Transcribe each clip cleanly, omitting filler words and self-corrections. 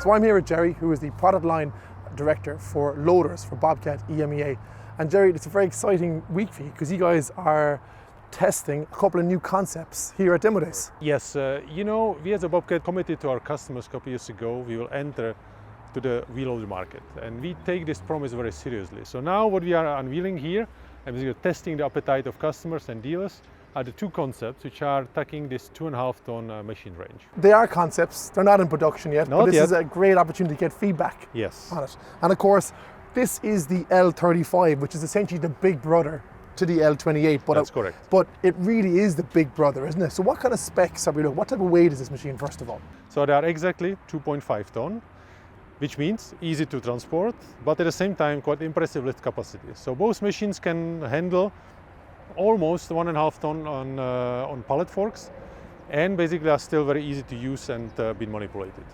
So I'm here with Jerry, who is the product line director for loaders for Bobcat EMEA. And Jerry, it's a very exciting week for you because you guys are testing a couple of new concepts here at Demo Days. Yes, we as a Bobcat committed to our customers a couple of years ago, we will enter to the wheel loader market. And we take this promise very seriously. So now what we are unveiling here, and we are testing the appetite of customers and dealers, are the two concepts which are tackling this 2.5-ton machine range. They are concepts, they're not in production yet, but this is a great opportunity to get feedback on it. And of course, this is the L35, which is essentially the big brother to the L28. But that's correct. But it really is the big brother, isn't it? So what kind of specs are we looking at? What type of weight is this machine, first of all? So they are exactly 2.5 ton, which means easy to transport, but at the same time quite impressive lift capacity. So both machines can handle almost 1.5 ton on pallet forks, and basically are still very easy to use and be manipulated.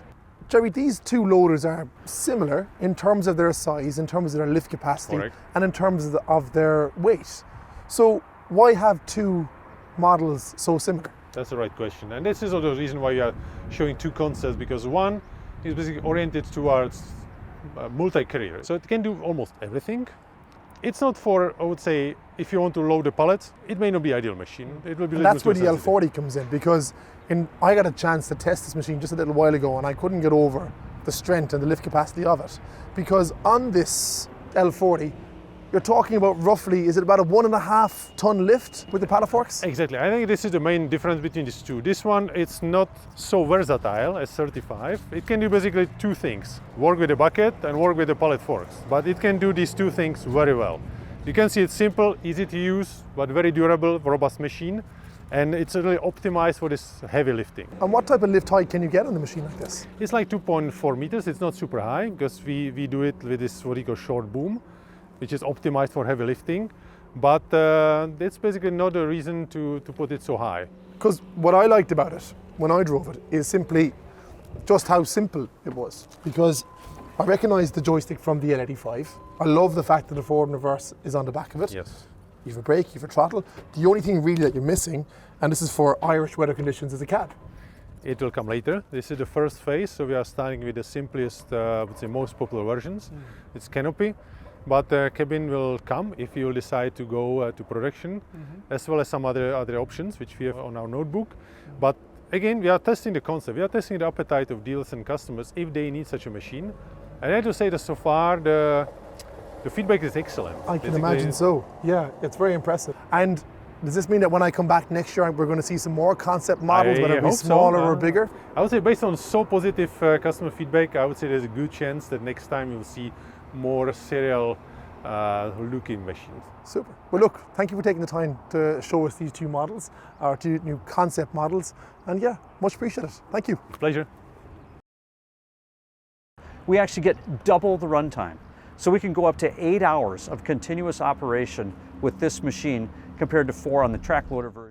Jerry, these two loaders are similar in terms of their size, in terms of their lift capacity, and in terms of their weight. So why have two models so similar? That's the right question, and this is also the reason why we are showing two concepts, because one is basically oriented towards multi-carrier, so it can do almost everything. It's not for, I would say, if you want to load a pallet, it may not be ideal machine. It will be. That's where the L40 comes in, because I got a chance to test this machine just a little while ago, and I couldn't get over the strength and the lift capacity of it. Because on this L40, you're talking about roughly, is it about a 1.5 ton lift with the pallet forks? Exactly. I think this is the main difference between these two. This one, it's not so versatile as 35. It can do basically two things: work with the bucket and work with the pallet forks. But it can do these two things very well. You can see it's simple, easy to use, but very durable, robust machine. And it's really optimized for this heavy lifting. And what type of lift height can you get on the machine like this? It's like 2.4 meters. It's not super high, because we do it with this what we call short boom, which is optimized for heavy lifting. But it's basically not a reason to put it so high. Because what I liked about it when I drove it is simply just how simple it was. Because I recognized the joystick from the L35. I love the fact that the forward and reverse is on the back of it. Yes. You have a brake, you have a throttle. The only thing really that you're missing, and this is for Irish weather conditions, is a cab. It will come later. This is the first phase, so we are starting with the simplest, I would say most popular versions. It's canopy, but cabin will come if you decide to go to production, as well as some other options which we have on our notebook. But again, we are testing the concept. We are testing the appetite of dealers and customers if they need such a machine. And I have to say that so far the feedback is excellent. I can imagine so. Yeah, it's very impressive. And does this mean that when I come back next year, we're going to see some more concept models, whether it be smaller or bigger? I would say based on so positive customer feedback, I would say there's a good chance that next time you'll see more serial looking machines. Super. Well, look, thank you for taking the time to show us these two models, our two new concept models. And yeah, much appreciated. Thank you. Pleasure. We actually get double the runtime. So we can go up to 8 hours of continuous operation with this machine compared to 4 on the track loader version.